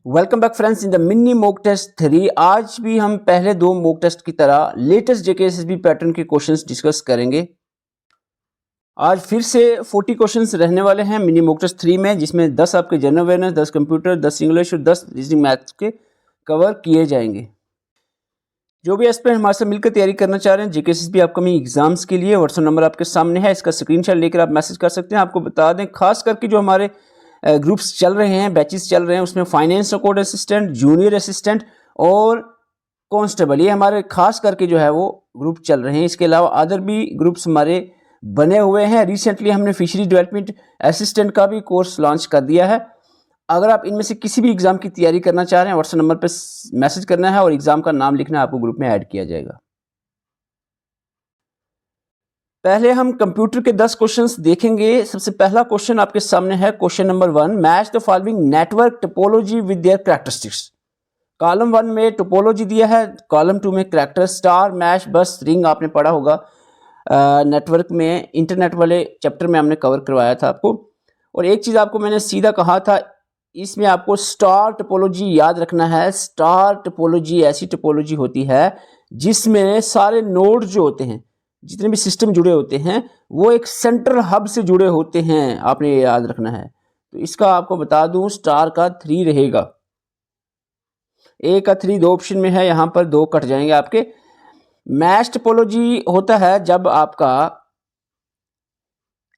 Welcome back friends in the mini mock test 3। आज भी हम पहले दो मॉक टेस्ट की तरह लेटेस्ट जेकेएसएसबी पैटर्न के क्वेश्चंस डिस्कस करेंगे। आज फिर से 40 क्वेश्चंस रहने वाले हैं मिनी मॉक टेस्ट 3 में, जिसमें 10 आपके जनरल अवेयरनेस, 10 कंप्यूटर, 10 इंग्लिश और 10 रीजनिंग मैथ्स के कवर किए जाएंगे। जो भी एस्पिरेंट हमारे साथ मिलकर तैयारी करना चाह रहे हैं जेकेएसएसबी अपकमिंग एग्जाम्स के लिए, व्हाट्सएप नंबर आपके सामने है, इसका स्क्रीनशॉट लेकर आप मैसेज कर सकते हैं। आपको बता दें खास करके जो हमारे ग्रुप्स चल रहे हैं, बैचेस चल रहे हैं, उसमें finance account assistant, junior assistant और कांस्टेबल, ये हमारे खास करके जो है वो ग्रुप चल रहे हैं। इसके अलावा अदर भी ग्रुप्स हमारे बने हुए हैं। रिसेंटली हमने फिशरी डेवलपमेंट असिस्टेंट का भी कोर्स लॉन्च कर दिया है। अगर आप इनमें से किसी भी एग्जाम की तैयारी करना चाह रहे हैं, व्हाट्सएप नंबर पर मैसेज करना है और एग्जाम का नाम लिखना है, आपको ग्रुप में ऐड किया जाएगा। पहले हम कंप्यूटर के 10 क्वेश्चंस देखेंगे। सबसे पहला क्वेश्चन आपके सामने है, question number 1, match the following network topology with their characteristics. Column 1 में टोपोलॉजी दिया है, कॉलम 2 में कैरेक्टर, स्टार, मैश, बस, रिंग आपने पढ़ा होगा नेटवर्क में, इंटरनेट वाले चैप्टर में हमने कवर करवाया था आपको। और एक चीज़ आपको मैंने सीधा कहा था, इसमें आपको स्टार टोपोलॉजी याद रखना है। स्टार टोपोलॉजी ऐसी टोपोलॉजी होती है जिसमें सारे नोड जो होते हैं, जितने भी सिस्टम जुड़े होते हैं, वो एक सेंट्रल हब से जुड़े होते हैं, आपने ये याद रखना है। तो इसका आपको बता दूं, स्टार का 3 रहेगा। ए का 3 दो ऑप्शन में है, यहां पर 2 कट जाएंगे आपके। मैच टोपोलॉजी होता है जब आपका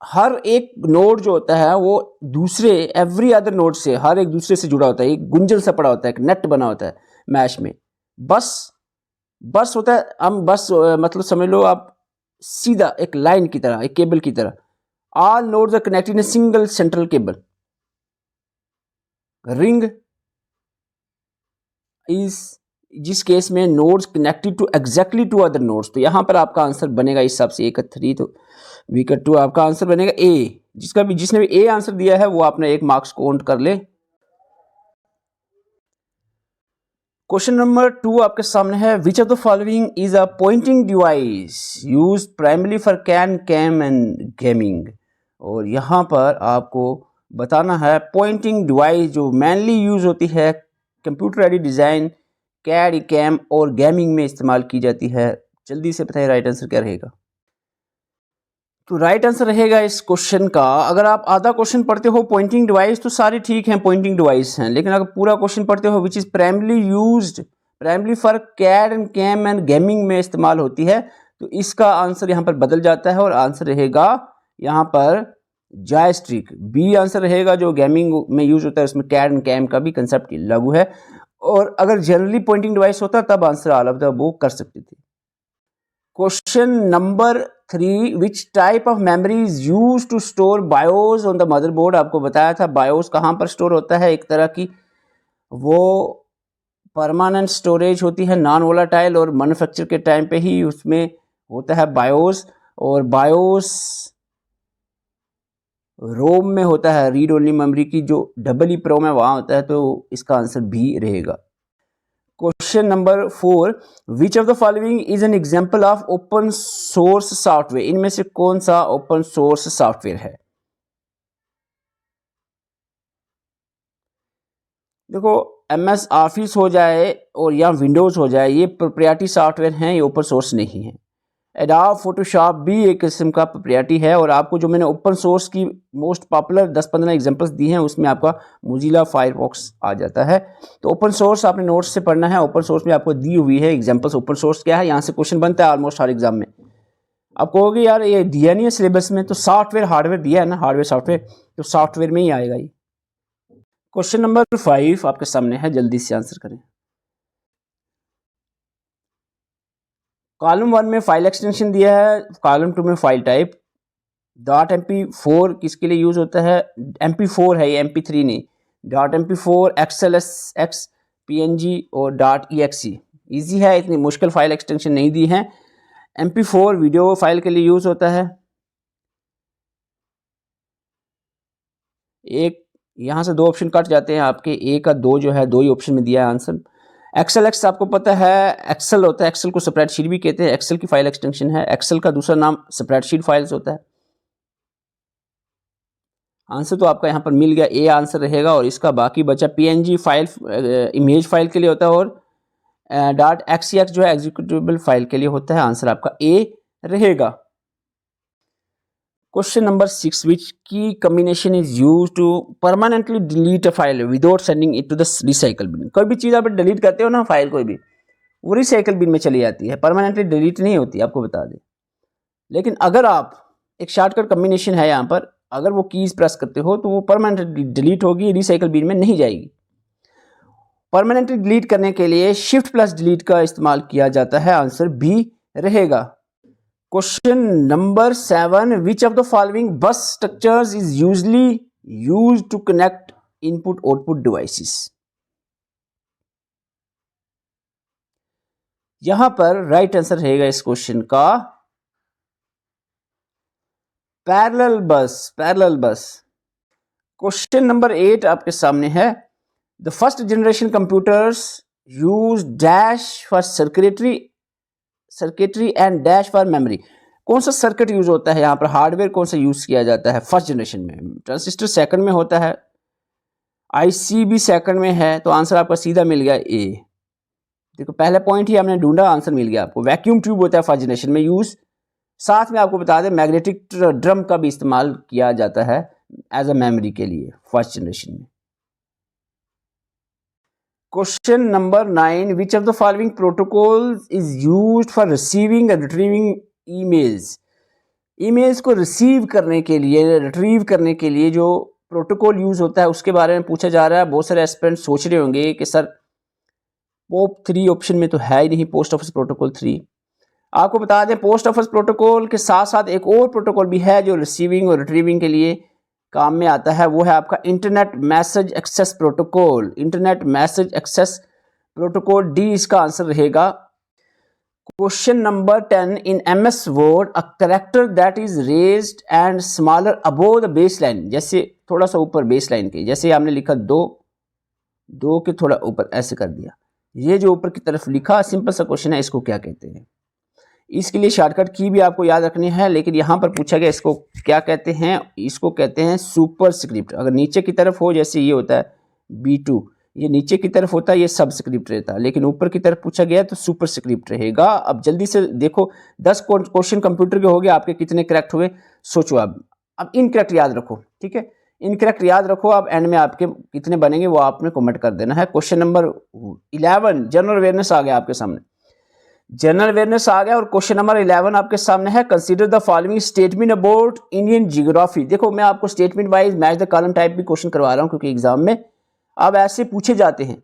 हर एक नोड जो होता है वो दूसरे एवरी अदर नोड से, हर एक दूसरे से जुड़ा होता है, एक गुंजल सा पड़ा होता है, एक नेट बना होता है मैश में। बस होता है, हम बस मतलब समझ लो आप सीधा एक लाइन की तरह, एक केबल की तरह। All nodes are connected in single central cable. Ring is जिस केस में nodes connected to exactly two other nodes. तो यहां पर आपका आंसर बनेगा इस हिसाब से, ए का 3 तो बी का 2, आपका आंसर बनेगा ए। जिसने भी ए आंसर दिया है वो आपने 1 मार्क्स काउंट कर ले। क्वेश्चन नंबर 2 आपके सामने है, which of the following is a pointing device used primary for कैन, कैम एंड गेमिंग। और यहाँ पर आपको बताना है पॉइंटिंग डिवाइस जो मेनली यूज होती है computer aided design, CAD, CAM और गेमिंग में इस्तेमाल की जाती है। जल्दी से बताइए राइट आंसर क्या रहेगा। तो राइट आंसर रहेगा इस क्वेश्चन का, अगर आप आधा क्वेश्चन पढ़ते हो पॉइंटिंग डिवाइस तो सारे ठीक हैं, पॉइंटिंग डिवाइस हैं, लेकिन अगर पूरा क्वेश्चन पढ़ते हो which is primary for CAD and CAM and gaming में इस्तेमाल होती है, तो इसका आंसर यहाँ पर बदल जाता है और आंसर रहेगा यहाँ पर जॉयस्टिक। बी आंसर रहेगा, जो गेमिंग में यूज होता है उसमें कैड एंड कैम का भी कंसेप्ट लागू है। और अगर जनरली पॉइंटिंग डिवाइस होता तब आंसर ऑल ऑफ द वो कर सकते थे। Question number 3, which type of memory is use to store BIOS on the motherboard. आपको बताया था बायोस कहाँ पर स्टोर होता है, एक तरह की वो परमानेंट स्टोरेज होती है, नॉन वोलाटाइल, और मैन्युफैक्चर के टाइम पे ही उसमें होता है बायोस। और बायोस रोम में होता है, रीड ओनली मेमोरी की जो डबल ई प्रोम है वहाँ होता है, तो इसका आंसर भी रहेगा। Question number 4, which of the following is an example of open source software. इनमें से कौन सा ओपन सोर्स सॉफ्टवेयर है। देखो, MS ऑफिस हो जाए और या विंडोज हो जाए, ये प्रोप्राइटरी सॉफ्टवेयर हैं, ये ओपन सोर्स नहीं है। एडोब फोटोशॉप भी एक किस्म का प्रोप्राइटरी है। और आपको जो मैंने ओपन सोर्स की मोस्ट पॉपुलर 10-15 एग्जांपल्स दी हैं, उसमें आपका मोजिला फायरफॉक्स आ जाता है। तो ओपन सोर्स आपने नोट्स से पढ़ना है, ओपन सोर्स में आपको दी हुई है एग्जांपल्स। ओपन सोर्स क्या है, यहाँ से क्वेश्चन बनता है ऑलमोस्ट हर एग्जाम में। आप कहोगे यार ये दिया नहीं है सिलेबस में, तो सॉफ्टवेयर हार्डवेयर दिया है ना, हार्डवेयर सॉफ्टवेयर, तो सॉफ्टवेयर में ही आएगा ये। क्वेश्चन नंबर 5 आपके सामने है, जल्दी से आंसर करें। कॉलम 1 में फाइल एक्सटेंशन दिया है, कॉलम 2 में फाइल टाइप। .mp4 किसके लिए यूज होता है, mp4 है ये, mp3 नहीं। .mp4, xlsx, png और .exe। इजी है, इतनी मुश्किल फाइल एक्सटेंशन नहीं दी है। mp4 वीडियो फाइल के लिए यूज होता है। एक यहाँ से 2 ऑप्शन कट जाते हैं आपके, ए का 2 जो है 2 ही ऑप्शन में दिया है आंसर। XLX आपको पता है, एक्सेल होता है, एक्सेल को स्प्रेडशीट भी कहते हैं, एक्सेल की फाइल एक्सटेंशन है। एक्सेल का दूसरा नाम स्प्रेडशीट फाइल्स होता है। आंसर तो आपका यहाँ पर मिल गया, ए आंसर रहेगा। और इसका बाकी बचा PNG फाइल इमेज फाइल के लिए होता है, और .xcx जो है एग्जीक्यूटेबल फाइल के लिए होता है। आंसर आपका ए रहेगा। Question number 6, which key combination is use to permanently delete a file without sending it to the recycle bin. कोई भी चीज़ आप डिलीट करते हो ना, फाइल कोई भी, वो रिसाइकल बिन में चली जाती है, परमानेंटली डिलीट नहीं होती, आपको बता दें। लेकिन अगर आप एक शॉर्टकट कॉम्बिनेशन है यहाँ पर, अगर वो कीज प्रेस करते हो तो वो परमानेंटली डिलीट होगी, रिसाइकल बिन में नहीं जाएगी। परमानेंटली डिलीट करने के लिए शिफ्ट प्लस डिलीट का इस्तेमाल किया जाता है। आंसर बी रहेगा। Question number 7, which of the following bus structures is usually used to connect input output devices. यहां पर राइट आंसर रहेगा इस क्वेश्चन का पैरेलल बस। पैरेलल बस। क्वेश्चन नंबर 8 आपके सामने है, the first generation computers use dash for circuitry and dash for memory. कौन सा सर्किट यूज होता है यहाँ पर, हार्डवेयर कौन सा यूज किया जाता है फर्स्ट जनरेशन में? ट्रांजिस्टर सेकंड में होता है, IC भी सेकंड में है, तो आंसर आपका सीधा मिल गया ए। देखो पहले पॉइंट ही हमने ढूंढा, आंसर मिल गया आपको। वैक्यूम ट्यूब होता है फर्स्ट जनरेशन में यूज। साथ में आपको बता दें मैग्नेटिक ड्रम का भी इस्तेमाल किया जाता है एज अ मेमोरी के लिए फर्स्ट जनरेशन में। Question number 9, which of the following protocols is used for receiving end retrieving emails. Emails को रिसीव करने के लिए, रिट्रीव करने के लिए जो प्रोटोकॉल यूज होता है उसके बारे में पूछा जा रहा है। बहुत सारे एस्पिरेंट सोच रहे होंगे कि सर POP 3 ऑप्शन में तो है ही नहीं, पोस्ट ऑफिस प्रोटोकॉल 3। आपको बता दें पोस्ट ऑफिस प्रोटोकॉल के साथ साथ एक और प्रोटोकॉल भी है जो रिसीविंग और रिट्रीविंग के लिए काम में आता है, वो है आपका internet message access protocol. Internet message access protocol, D इसका आंसर रहेगा। Question number 10, in MS Word a character that is raised and smaller above the base line. जैसे थोड़ा सा ऊपर बेस लाइन के, जैसे आपने लिखा 2 के थोड़ा ऊपर ऐसे कर दिया, ये जो ऊपर की तरफ लिखा, सिंपल सा क्वेश्चन है, इसको क्या कहते हैं? इसके लिए शॉर्टकट की भी आपको याद रखनी है, लेकिन यहाँ पर पूछा गया इसको क्या कहते हैं। इसको कहते हैं सुपर स्क्रिप्ट। अगर नीचे की तरफ हो, जैसे ये होता है B2, ये नीचे की तरफ होता है, ये सब स्क्रिप्ट रहता है, लेकिन ऊपर की तरफ पूछा गया तो सुपर स्क्रिप्ट रहेगा। अब जल्दी से देखो 10 क्वेश्चन कंप्यूटर के हो गए, आपके कितने करेक्ट हुए सोचो। अब इनकरेक्ट याद रखो, ठीक है, इनकरेक्ट याद रखो। अब एंड में आपके कितने बनेंगे वो आपने कमेंट कर देना है। क्वेश्चन नंबर 11, जनरल अवेयरनेस आ गया आपके सामने, जनरल अवेयरनेस आ गया। और क्वेश्चन नंबर 11 आपके सामने है, consider the following statement about Indian geography. देखो मैं आपको statement wise match the column type भी क्वेश्चन करवा रहा हूं, क्योंकि एग्जाम में अब ऐसे पूछे जाते हैं।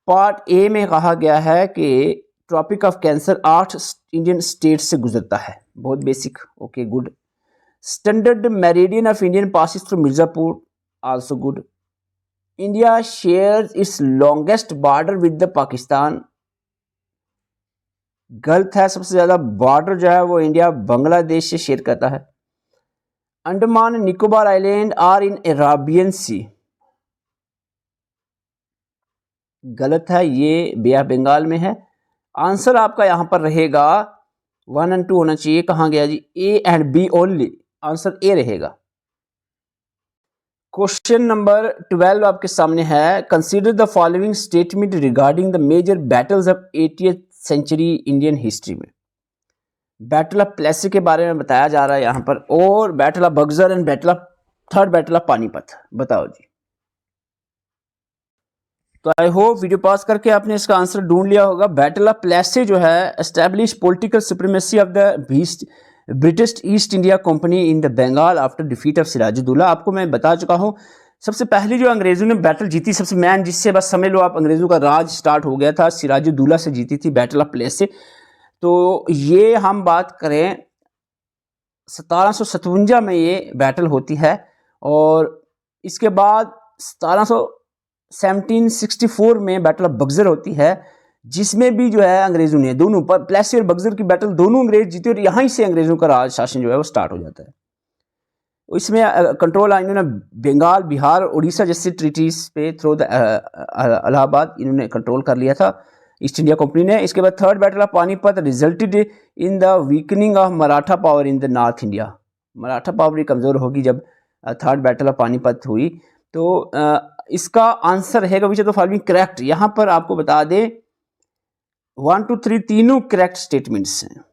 पार्ट ए में कहा गया है कि Tropic of Cancer 8 Indian state से गुजरता है, बहुत basic, okay good. Standard meridian of Indian passes through Mirzapur, also good. India shares its longest border with the Pakistan, गलत है। सबसे ज्यादा बॉर्डर जो है वो इंडिया बांग्लादेश से शेयर करता है। Andaman Nicobar island are in Arabian sea, गलत है, ये बे ऑफ बंगाल में है। आंसर आपका यहां पर रहेगा 1 और 2 होना चाहिए, कहां गया जी, A and B only, answer A रहेगा। क्वेश्चन नंबर 12 आपके सामने है, consider the following statement regarding the major battles of 80th century Indian history में। बैटल ऑफ प्लेसी के बारे में बताया जा रहा है यहाँ पर, और battle of Buxar and third battle of Panipat. बताओ जी। तो आई होप वीडियो पॉज करके आपने इसका आंसर ढूंढ लिया होगा। बैटल ऑफ प्लेसी जो है, establish political supremacy of the British East India Company in the Bengal after defeat of Sirajuddaula. आपको मैं बता चुका हूँ, सबसे पहले जो अंग्रेजों ने बैटल जीती, सबसे मैन जिससे बस समझ लो आप अंग्रेजों का राज स्टार्ट हो गया था, सिराजुद्दौला से जीती थी बैटल ऑफ प्लेसी। तो ये हम बात करें 1757 में ये बैटल होती है, और इसके बाद 1764 में बैटल ऑफ बक्सर होती है, जिसमें भी जो है अंग्रेजों ने दोनों पर, प्लेसी और बक्सर की बैटल दोनों अंग्रेज जीते, और यहीं से अंग्रेजों का राज शासन जो है वो स्टार्ट हो जाता है। इसमें कंट्रोल इन्होंने बंगाल, बिहार, उड़ीसा जैसे ट्रीटीज पे थ्रू द इलाहाबाद इन्होंने कंट्रोल कर लिया था ईस्ट इंडिया कंपनी ने। इसके बाद third battle of Panipat resulted in the weakening of Maratha power in the north India. Maratha power कमज़ोर होगी जब थर्ड बैटल ऑफ पानीपत हुई। तो इसका आंसर रहेगा विच ऑफ द फॉलोइंग करेक्ट। यहाँ पर आपको बता दें 1 2 3 तीनों करेक्ट स्टेटमेंट्स हैं।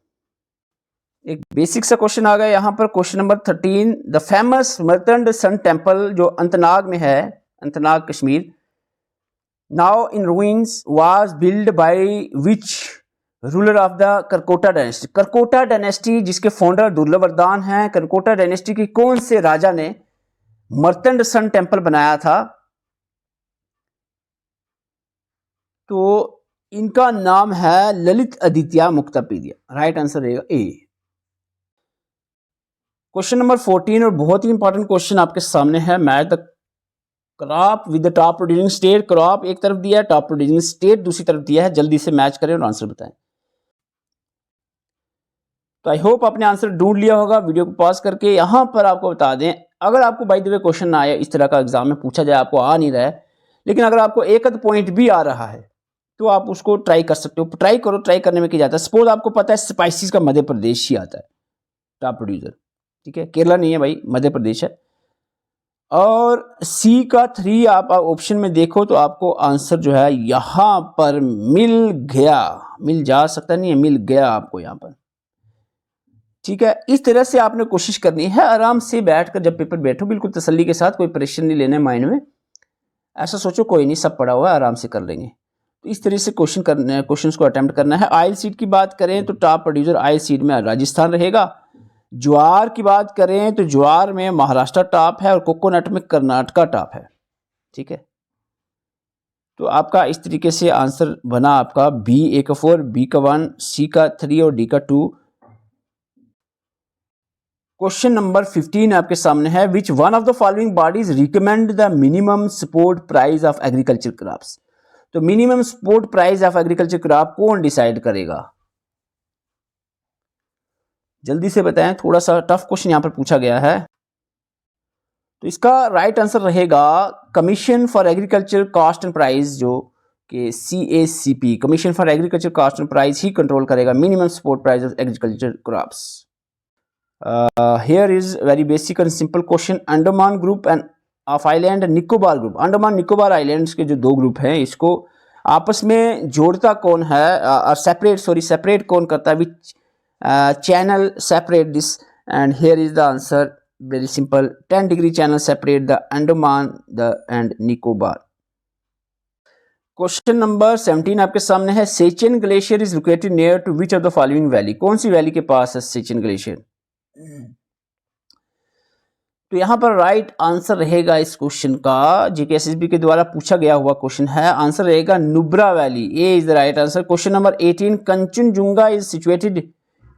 एक बेसिक सा क्वेश्चन आ गया यहाँ पर, question number 13। The famous Martand sun temple जो अनंतनाग में है, Anantnag Kashmir, now in ruins, was build by which ruler of the Karkota dynasty. Karkota dynasty जिसके फाउंडर दुर्लभवर्धन हैं, करकोटा डायनेस्टी की कौन से राजा ने मर्तंड सन टेम्पल बनाया था? तो इनका नाम है ललित आदित्य मुक्तापीडिया। राइट आंसर रहेगा ए। क्वेश्चन नंबर 14 और बहुत ही इंपॉर्टेंट क्वेश्चन आपके सामने है। Match the crop with the top producing state. Crop एक तरफ दिया है, टॉप प्रोड्यूसिंग स्टेट दूसरी तरफ दिया है। जल्दी से मैच करें और आंसर बताएं। तो आई होप आपने आंसर ढूंढ लिया होगा। वीडियो को पॉज करके यहां पर आपको बता दें, अगर आपको बाय द वे क्वेश्चन ना आया, इस तरह का एग्जाम में पूछा जाए, आपको आ नहीं रहा है, लेकिन अगर आपको एक आध पॉइंट भी आ रहा है तो आप उसको ट्राई कर सकते हो। ट्राई करो, ट्राई करने में क्या जाता है। सपोज आपको पता है स्पाइसेस का मध्य प्रदेश ही आता है टॉप प्रोड्यूसर, ठीक है, केरला नहीं है भाई, मध्य प्रदेश है। और सी का 3 आप ऑप्शन में देखो तो आपको आंसर जो है यहां पर मिल गया, मिल जा सकता नहीं है, मिल गया आपको यहां पर, ठीक है। इस तरह से आपने कोशिश करनी है, आराम से बैठकर जब पेपर बैठो बिल्कुल तसल्ली के साथ, कोई प्रेशर नहीं लेना माइंड में, ऐसा सोचो कोई नहीं सब पड़ा हुआ है आराम से कर लेंगे। तो इस तरह से क्वेश्चन को अटेम्प्ट करना है। ऑयल सीड की बात करें तो टॉप प्रोड्यूसर ऑयल सीड में राजस्थान रहेगा। ज्वार की बात करें तो ज्वार में महाराष्ट्र टॉप है और कोकोनट में कर्नाटका टॉप है, ठीक है। तो आपका इस तरीके से आंसर बना आपका बी ए का 4, बी का 1, सी का 3 और डी का 2। क्वेश्चन नंबर 15 आपके सामने है। Which one of the following bodies recommend the minimum support price of agriculture crops. तो minimum support price of agriculture crop कौन डिसाइड करेगा? जल्दी से बताएं, थोड़ा सा टफ क्वेश्चन यहां पर पूछा गया है। तो इसका राइट आंसर रहेगा commission for agriculture cost and price, जो कि CACP, commission for agriculture cost and price ही कंट्रोल करेगा minimum support price of agriculture crops. Here is very basic and simple question. Andaman group and of island, Nicobar group, Andaman Nicobar islands के जो 2 group हैं, इसको आपस में जोड़ता कौन है, सेपरेट कौन करता है? Which channel separate this? And here is the answer, very simple, 10 degree channel separate the Andaman and Nicobar. Question number 17 आपके सामने है। Siachen glacier is located near to which of the following valley. कौन सी वैली के पास है सेचन ग्लेशियर? तो यहां पर राइट आंसर रहेगा इस क्वेश्चन का, GKSSB के द्वारा पूछा गया हुआ क्वेश्चन है, आंसर रहेगा Nubra valley. A is the right answer. Question number 18, Kanchenjunga is situated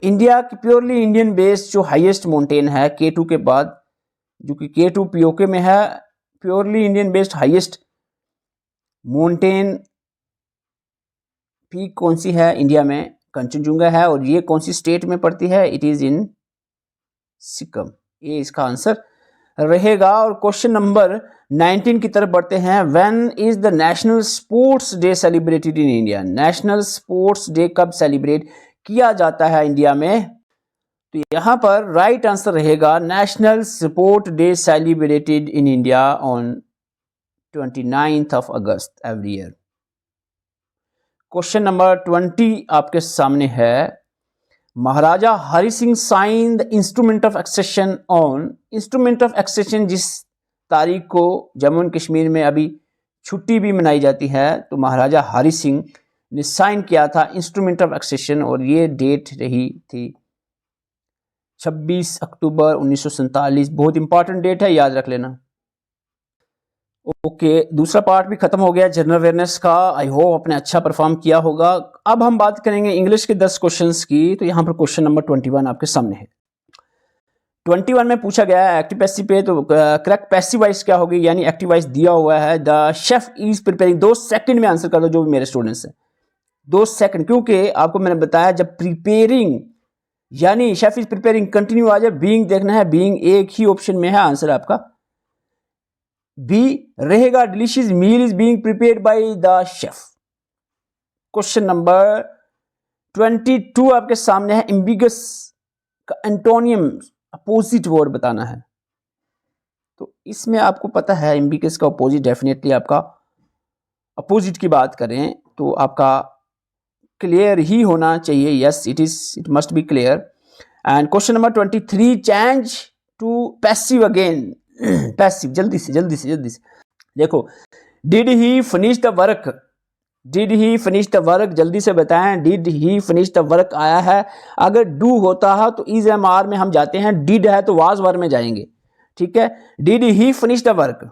India की प्योरली इंडियन बेस्ड जो हाईएस्ट माउंटेन है K2 के बाद, जो कि K2 POK में है, purely Indian based highest mountain peak कौन सी है इंडिया में? कंचनजुंगा है। और ये कौन सी स्टेट में पड़ती है? It is in Sikkim. ये इसका आंसर रहेगा। और क्वेश्चन नंबर 19 की तरफ बढ़ते हैं। When is the national sports day celebrated in India. National sports day कब सेलिब्रेट किया जाता है इंडिया में? तो यहां पर राइट आंसर रहेगा national sport day celebrated in India on 29th of August every year. Question number 20 आपके सामने है। Maharaja Hari Singh sign the instrument of accession on. Instrument of accession जिस तारीख को जम्मू एंड कश्मीर में अभी छुट्टी भी मनाई जाती है, तो महाराजा हरि सिंह ने साइन किया था इंस्ट्रूमेंट ऑफ एक्सेशन, और ये डेट रही थी 26 अक्टूबर 1947। बहुत इंपॉर्टेंट डेट है, याद रख लेना। ओके, दूसरा पार्ट भी खत्म हो गया जनरल अवेयरनेस का। आई होप आपने अच्छा परफॉर्म किया होगा। अब हम बात करेंगे इंग्लिश के 10 क्वेश्चंस की। तो यहाँ पर क्वेश्चन नंबर 21 आपके सामने है। 21 में पूछा गया है एक्टिव पैसिव पे, तो करेक्ट पैसिव वॉइस क्या होगी, यानी एक्टिव वॉइस दिया हुआ है the chef is preparing. 2 second में आंसर कर दो जो भी मेरे स्टूडेंट्स हैं, 2 सेकंड, क्योंकि आपको मैंने बताया जब प्रिपेयरिंग यानी शेफ इज प्रिपेयरिंग कंटिन्यू आ जाए, बीइंग देखना है, बीइंग एक ही ऑप्शन में है, आंसर आपका बी रहेगा। Delicious meal is being prepared by the chef. Question number 22 आपके सामने है। एम्बिगस का एंटोनियम अपोजिट वर्ड बताना है। तो इसमें आपको पता है एम्बिगस का अपोजिट डेफिनेटली आपका अपोजिट की बात करें तो आपका क्लियर ही होना चाहिए। Yes it must be clear. And question number 23, change to passive again. Passive, जल्दी से देखो, did he finish the work, did he finish the work, जल्दी से बताएं, did he finish the work आया है। अगर डू होता है तो इज एम आर में हम जाते हैं, डिड है तो वाज वर में जाएंगे। ठीक है, did he finish the work,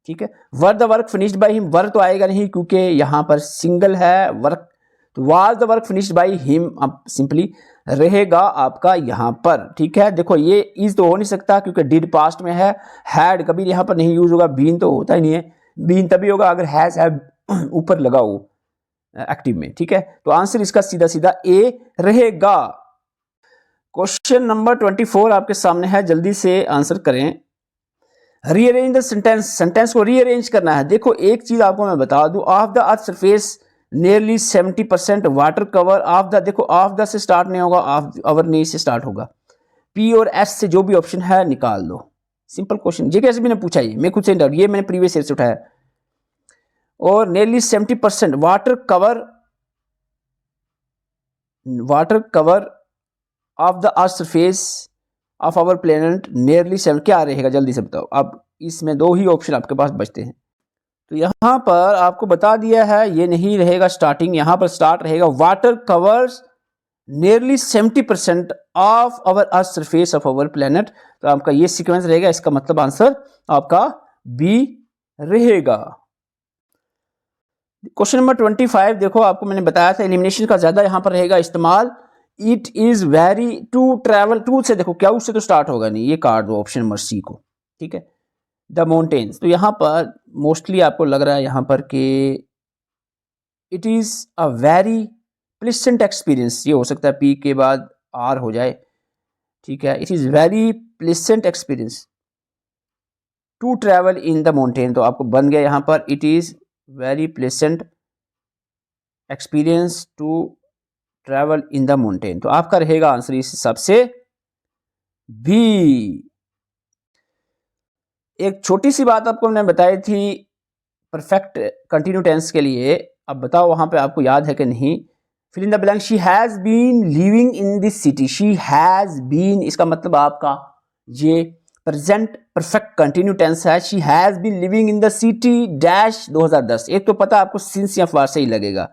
ठीक है। Were the work finished by him, were तो आएगा नहीं क्योंकि यहां पर सिंगल है वर्क, तो was the work finished by him अब सिंपली रहेगा आपका यहां पर। ठीक है, देखो ये इज तो हो नहीं सकता क्योंकि डिड पास्ट में है, हैड कभी यहां पर नहीं यूज होगा, बीन तो होता ही नहीं है, बीन तभी होगा अगर हैज ऊपर लगा हो एक्टिव में। ठीक है, तो आंसर इसका सीधा सीधा ए रहेगा। क्वेश्चन नंबर 24 आपके सामने है, जल्दी से आंसर करें। रीअरेंज द सेंटेंस, सेंटेंस को रीअरेंज करना है। देखो एक चीज आपको मैं बता दूं, of the earth surface nearly 70% water cover, of the, देखो ऑफ द से स्टार्ट नहीं होगा, ऑफ अवर नहीं से स्टार्ट होगा, पी और एस से जो भी ऑप्शन है निकाल दो। सिंपल क्वेश्चन, ये कैसे मैंने पूछा, ये मैं खुद से ये मैंने प्रीवियस ईयर से उठाया। और nearly 70% water cover, water cover of the earth surface of our planet nearly 7, क्या रहेगा जल्दी से बताओ। अब इसमें दो ही ऑप्शन आपके पास बचते हैं, तो यहां पर आपको बता दिया है ये नहीं रहेगा स्टार्टिंग, यहां पर स्टार्ट रहेगा water covers nearly 70% of our earth surface of our planet. तो आपका ये सीक्वेंस रहेगा, इसका मतलब आंसर आपका बी रहेगा। क्वेश्चन नंबर 25 देखो, आपको मैंने बताया था एलिमिनेशन का ज्यादा यहां पर रहेगा इस्तेमाल। It is very to travel, to से देखो क्या उससे तो स्टार्ट होगा नहीं, ये काट दो ऑप्शन नंबर सी को। ठीक है, द माउंटेन्स, तो यहां पर मोस्टली आपको लग रहा है यहां पर कि it is a very pleasant experience, ये हो सकता है पी के बाद आर हो जाए। ठीक है, it is very pleasant experience to travel in the mountain, तो आपको बन गया यहां पर it is very pleasant experience to travel in the mountain. तो आपका रहेगा आंसर इस हिसाब से बी। एक छोटी सी बात आपको मैंने बताई थी परफेक्ट कंटिन्यू टेंस के लिए, अब बताओ वहां पे आपको याद है कि नहीं। Fill in the blank, she has been living in this city, she has been, इसका मतलब आपका ये प्रेजेंट परफेक्ट कंटिन्यू टेंस है। She has been living in the city dash 2010, एक तो पता आपको सिंस या फार से ही लगेगा।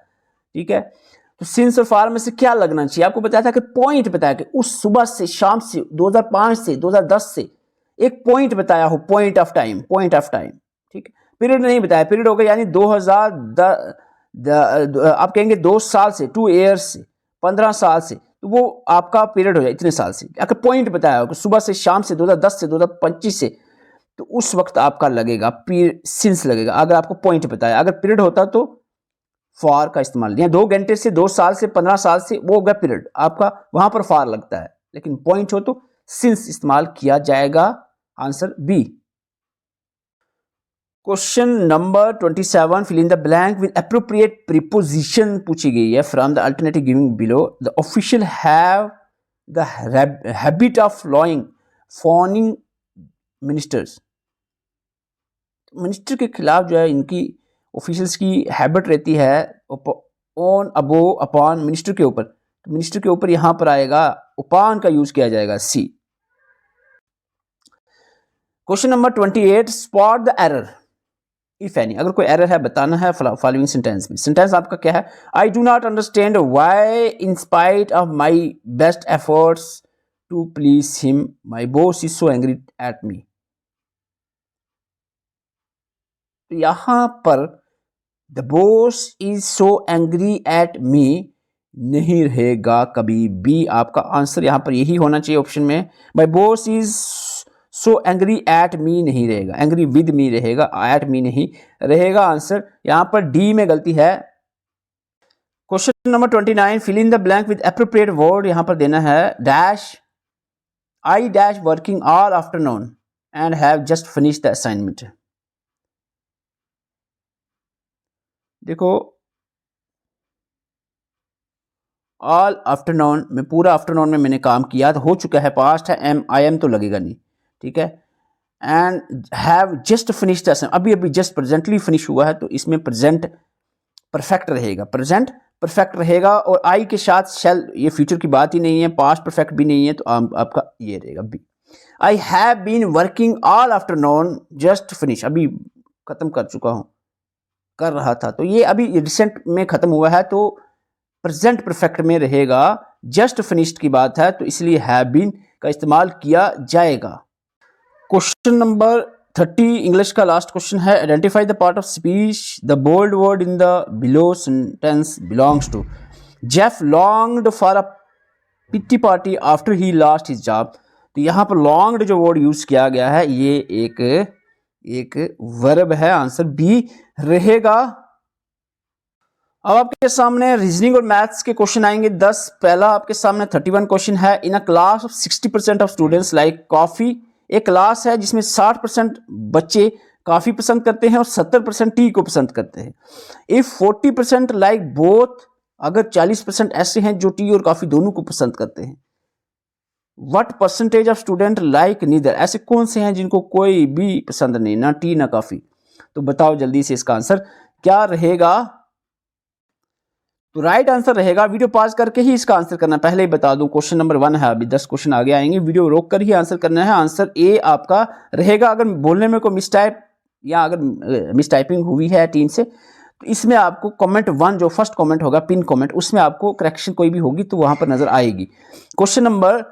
ठीक है, तो सिंस और फार में से क्या लगना चाहिए, आपको बताया था कि पॉइंट बताया कि उस सुबह से शाम से 2005 से 2010 से एक पॉइंट बताया हो, point of time, point of time. ठीक है, पीरियड नहीं बताया, पीरियड होगा यानी 2000 आप कहेंगे 2 साल से, 2 ईयर्स से, 15 साल से, तो वो आपका पीरियड हो जाए इतने साल से। अगर पॉइंट बताया हो कि सुबह से शाम से 2010 से 2025 से, तो उस वक्त आपका लगेगा सिंस लगेगा, अगर आपको पॉइंट बताया। अगर पीरियड होता तो फॉर का इस्तेमाल, 2 घंटे से, 2 साल से, 15 साल से, वो होगा पीरियड आपका, वहां पर फॉर लगता है। लेकिन पॉइंट हो तो सिंस इस्तेमाल किया जाएगा, answer B. Question number 27, fill in the blank with appropriate preposition पूछी गई है from the alternative giving below. The official have the habit of fawning ministers, minister के खिलाफ जो है इनकी ऑफिशियल्स की हैबिट रहती है ऑन अबो अपॉन, मिनिस्टर के ऊपर, तो मिनिस्टर के ऊपर यहां पर आएगा upon का यूज किया जाएगा, C. Question number 28, spot the error if any, अगर कोई एरर है बताना है फॉलोइंग सेंटेंस में। सेंटेंस आपका क्या है, I do not understand why in spite of my best efforts to please him my boss is so angry at me. तो यहां पर the boss is so angry at me नहीं रहेगा कभी भी, आपका आंसर यहां पर यही होना चाहिए ऑप्शन में। माई boss is so angry at me नहीं रहेगा, एंग्री विद मी रहेगा, एट मी नहीं रहेगा। आंसर यहां पर डी में गलती है। Question number 29, fill in the blank with appropriate word, यहां पर देना है dash I dash working all afternoon and have just finish the assignment. देखो ऑल आफ्टरनून में, पूरा आफ्टरनून में मैंने काम किया, तो हो चुका है, पास्ट है, आई एम तो लगेगा नहीं, ठीक है। And have just finished the assignment, अभी अभी जस्ट प्रेजेंटली फिनिश हुआ है, तो इसमें प्रेजेंट परफेक्ट रहेगा, प्रेजेंट परफेक्ट रहेगा। और आई के साथ शेल, ये फ्यूचर की बात ही नहीं है, पास्ट परफेक्ट भी नहीं है, तो आपका ये रहेगा B. I have been working all afternoon just finish, अभी खत्म कर चुका हूँ, कर रहा था, तो ये अभी रिसेंट में खत्म हुआ है, तो प्रेजेंट परफेक्ट में रहेगा। जस्ट फिनिश्ड की बात है, तो इसलिए हैव बीन का इस्तेमाल किया जाएगा। क्वेश्चन नंबर 30 इंग्लिश का लास्ट क्वेश्चन है। Identify the part of speech the bold word in the below sentence belongs to. Jeff longed for a pity party after he lost his job. तो यहाँ पर longed जो word use किया गया है, ये एक वर्ब है, आंसर बी रहेगा। अब आपके सामने रीजनिंग और मैथ्स के क्वेश्चन आएंगे 10। पहला आपके सामने 31 क्वेश्चन है। In a class of 60% of students like coffee. एक क्लास है जिसमें 60% बच्चे काफ़ी पसंद करते हैं और 70% टी को पसंद करते हैं। इफ 40% लाइक बोथ, अगर 40% ऐसे हैं जो टी और कॉफ़ी दोनों को पसंद करते हैं। What percentage of student like neither, ऐसे कौन से हैं जिनको कोई भी पसंद नहीं, ना टी ना कॉफ़ी। तो बताओ जल्दी से इसका आंसर क्या रहेगा। तो राइट आंसर रहेगा, वीडियो पॉज करके ही इसका आंसर करना है। पहले ही बता दूं क्वेश्चन नंबर 1 है, अभी 10 क्वेश्चन आगे आएंगे, वीडियो रोक कर ही आंसर करना है। आंसर ए आपका रहेगा। अगर बोलने में कोई मिसटाइप या अगर मिसटाइपिंग हुई है टीम से, तो इसमें आपको कमेंट 1 जो फर्स्ट कमेंट होगा, पिन कमेंट, उसमें आपको करेक्शन कोई भी होगी तो वहां पर नजर आएगी। क्वेश्चन नंबर,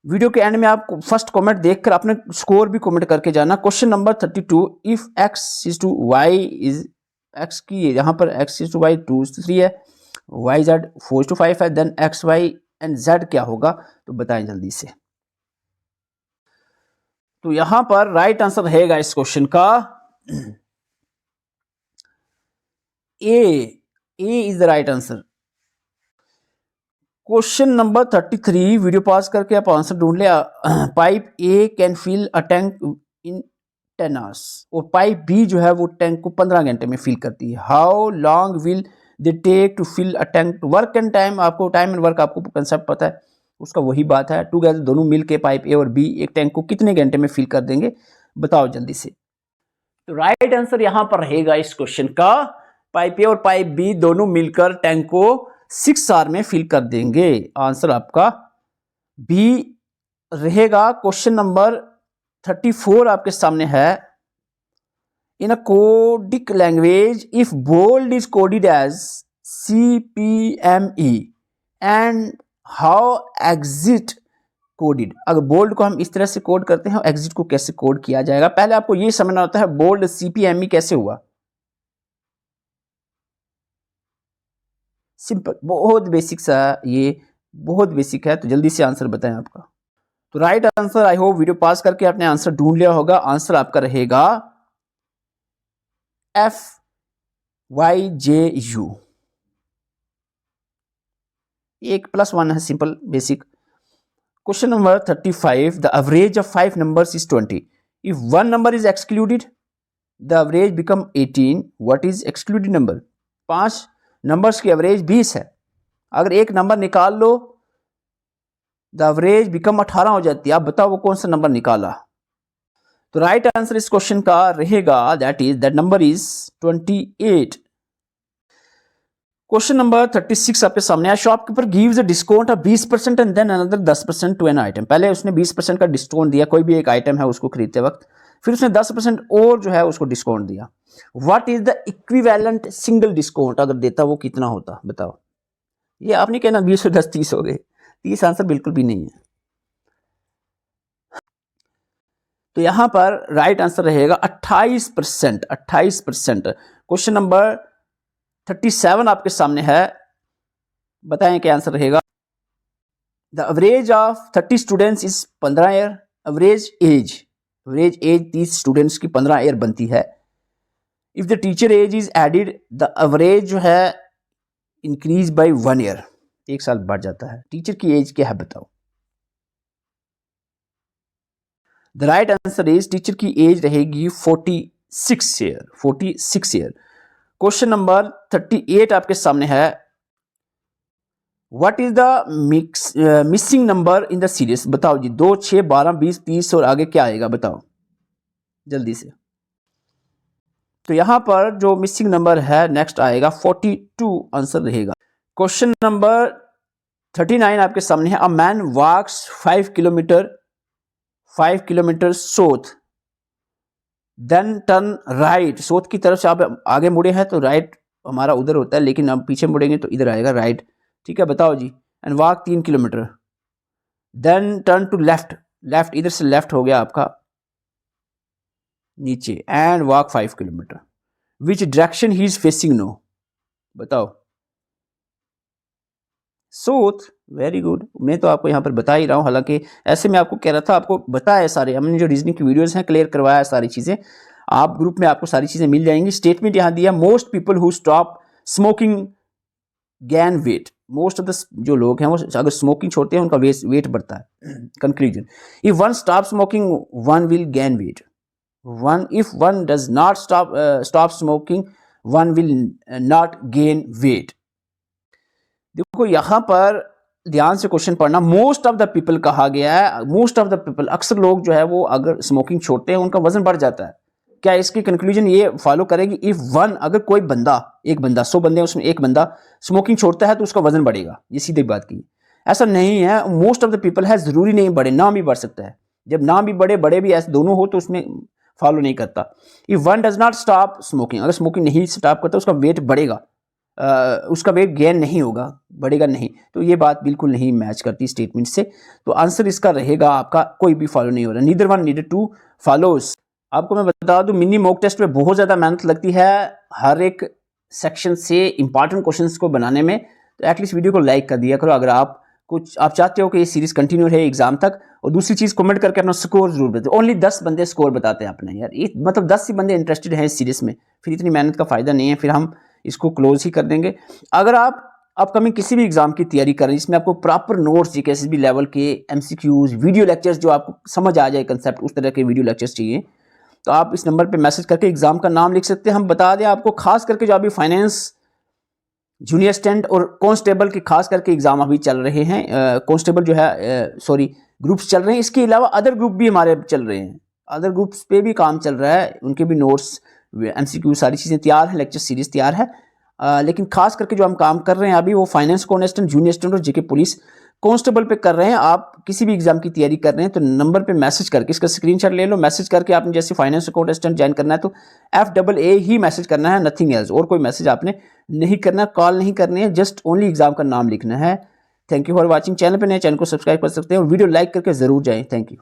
वीडियो के एंड में आप फर्स्ट कमेंट देखकर अपने स्कोर भी कमेंट करके जाना। Question number 32, if X is to Y is, X की यहाँ पर X is to Y 2 to 3 है, वाई जेड 4 to 5 है, then X Y and Z क्या होगा, तो बताएं जल्दी से। तो यहां पर राइट आंसर रहेगा इस क्वेश्चन का A is the right answer. Question number 33, video pause करके आप आंसर ढूंढ ले। Pipe A can fill a tank in 10 hours, और पाइप बी जो है वो टैंक को 15 घंटे में फिल करती है। How long will they take to fill a tank. Work and time, आपको टाइम एंड वर्क आपको कंसेप्ट पता है, उसका वही बात है। टुगेदर दोनों मिलके पाइप ए और बी एक टैंक को कितने घंटे में फिल कर देंगे, बताओ जल्दी से। तो राइट आंसर यहां पर रहेगा इस क्वेश्चन का, पाइप ए और पाइप बी दोनों मिलकर टैंक को 6 hour में फिल कर देंगे। आंसर आपका बी रहेगा। क्वेश्चन नंबर 34 आपके सामने है। In a codic language, if bold is coded as CPME and how exit coded, अगर बोल्ड को हम इस तरह से कोड करते हैं, एग्जिट को कैसे कोड किया जाएगा, पहले आपको ये समझना होता है बोल्ड CPME कैसे हुआ। सिंपल, बहुत बेसिक सा, ये बहुत बेसिक है, तो जल्दी से आंसर बताएं आपका। तो right answer, I hope video pause करके आपने आंसर ढूंढ लिया होगा। आंसर आपका रहेगा FYJU, एक +1 है, simple basic. Question number 35, the average of 5 numbers is 20. If one number is excluded, the average become 18. What is excluded number? 5 numbers की एवरेज 20 है, अगर एक नंबर निकाल लो, द एवरेज बिकम 18 हो जाती है। आप बताओ वो कौन सा नंबर निकाला। तो राइट आंसर इस क्वेश्चन का रहेगा, that number is 28। Question number 36 आपके सामने है। Shopkeeper gives a discount of 20% and then another 10% to an item. पहले उसने 20% का डिस्काउंट दिया, कोई भी एक आइटम है उसको खरीदते वक्त, फिर उसने 10% और जो है उसको डिस्काउंट दिया। What is the equivalent single discount, अगर देता वो कितना होता, बताओ। ये आपने कहना 20 और 10 30 हो गए, 30 आंसर बिल्कुल भी नहीं है। तो यहां पर राइट आंसर रहेगा 28%। 28%। क्वेश्चन नंबर 37 आपके सामने है, बताएं क्या आंसर रहेगा। The average of 30 students is 15 year. Average age 30 students की 15 ईयर बनती है। If the teacher age is added, the average जो है इंक्रीज बाय 1 ईयर, 1 साल बढ़ जाता है। टीचर की एज क्या है बताओ। The right answer is, teacher की एज रहेगी 46 ईयर। 46 ईयर। क्वेश्चन नंबर 38 आपके सामने है। What is the missing number in the series? बताओ जी, 2, 6, 12, 20, 30 और आगे क्या आएगा बताओ जल्दी से। तो यहां पर जो मिसिंग नंबर है नेक्स्ट आएगा 42 आंसर रहेगा। क्वेश्चन नंबर 39 आपके सामने है। A man walks 5 kilometer south then turn right. South की तरफ से आप आगे मुड़े हैं तो राइट हमारा उधर होता है, लेकिन अब पीछे मुड़ेंगे तो इधर आएगा राइट। ठीक है, बताओ जी। And walk 3 kilometre then turn to left, left इधर से लेफ्ट हो गया आपका नीचे, and walk 5 kilometre. Which direction he is facing no? बताओ। South, very good. मैं तो आपको यहाँ पर बता ही रहा हूँ, हालांकि ऐसे मैं आपको कह रहा था, आपको बताया सारे, हमने जो रीजनिंग की वीडियोस हैं क्लियर करवाया है सारी चीज़ें। आप ग्रुप में आपको सारी चीज़ें मिल जाएंगी। स्टेटमेंट यहाँ दिया, most people who stop smoking gain weight. Most of the जो लोग हैं वो अगर स्मोकिंग छोड़ते हैं उनका वेट बढ़ता है। Conclusion, if one stop smoking one will gain weight. If one does not stop smoking one will not gain weight. देखो यहां पर ध्यान से क्वेश्चन पढ़ना। मोस्ट ऑफ द पीपल कहा गया है। मोस्ट ऑफ द पीपल, अक्सर लोग जो है वो अगर स्मोकिंग छोड़ते हैं उनका वजन बढ़ जाता है। क्या इसकी कंक्लूजन ये फॉलो करेगी? इफ वन, अगर कोई बंदा, एक बंदा, 100 बंदे उसमें एक बंदा स्मोकिंग छोड़ता है तो उसका वजन बढ़ेगा। ये सीधी बात की। ऐसा नहीं है, मोस्ट ऑफ द पीपल है, जरूरी नहीं बढ़े, नाम भी बढ़ सकता है। जब नाम भी बढ़े बड़े भी ऐसे दोनों हो तो उसमें फॉलो नहीं करता। If one does not stop smoking, अगर स्मोकिंग नहीं स्टॉप करता उसका वेट बढ़ेगा, उसका वेट गेन नहीं होगा, बढ़ेगा नहीं। तो ये बात बिल्कुल नहीं मैच करती स्टेटमेंट से। तो आंसर इसका रहेगा आपका कोई भी फॉलो नहीं हो रहा। Neither one neither two follows. आपको मैं बता दूं, मिनी मॉक टेस्ट में बहुत ज़्यादा मेहनत लगती है हर एक सेक्शन से इंपॉर्टेंट क्वेश्चंस को बनाने में। तो एटलीस्ट वीडियो को लाइक कर दिया करो अगर आप चाहते हो कि ये सीरीज कंटिन्यू रहे एग्जाम तक। और दूसरी चीज़, कमेंट करके अपना स्कोर जरूर बताओ। ओनली 10 बंदे स्कोर बताते हैं अपने, यार मतलब 10 ही बंदे इंटरेस्टेड हैं इस सीरीज में, फिर इतनी मेहनत का फ़ायदा नहीं है, फिर हम इसको क्लोज ही कर देंगे। अगर आप अपकमिंग किसी भी एग्जाम की तैयारी कर रहे हैं जिसमें आपको प्रॉपर नोट्स चाहिए, किसी भी लेवल के एमसीक्यूज, वीडियो लेक्चर्स जो आपको समझ आ जाए कंसेप्ट, उस तरह के वीडियो लेक्चर्स चाहिए, तो आप इस नंबर पे मैसेज करके एग्जाम का नाम लिख सकते हैं। हम बता दें आपको, खास करके जो अभी फाइनेंस जूनियर असिस्टेंट और कांस्टेबल के खास करके एग्जाम अभी चल रहे हैं, कांस्टेबल जो है ग्रुप्स चल रहे हैं। इसके अलावा अदर ग्रुप भी हमारे चल रहे हैं, अदर ग्रुप्स पे भी काम चल रहा है, उनके भी नोट्स, एमसीक्यू, सारी चीज़ें तैयार हैं, लेक्चर सीरीज तैयार है। लेकिन खास करके जो हम काम कर रहे हैं अभी वो फाइनेंस कांस्टेबल, जूनियर असिस्टेंट और जेके पुलिस कांस्टेबल पे कर रहे हैं। आप किसी भी एग्जाम की तैयारी कर रहे हैं तो नंबर पे मैसेज करके, इसका स्क्रीनशॉट ले लो, मैसेज करके आपने जैसे फाइनेंस कांस्टेबल ज्वाइन करना है तो FAA ही मैसेज करना है, नथिंग एल्स। और कोई मैसेज आपने नहीं करना, कॉल नहीं करनी है, जस्ट ओनली एग्जाम का नाम लिखना है। Thank you for watching. Channel पे नए, चैनल को सब्सक्राइब कर सकते हैं और वीडियो लाइक करके जरूर जाएं। Thank you.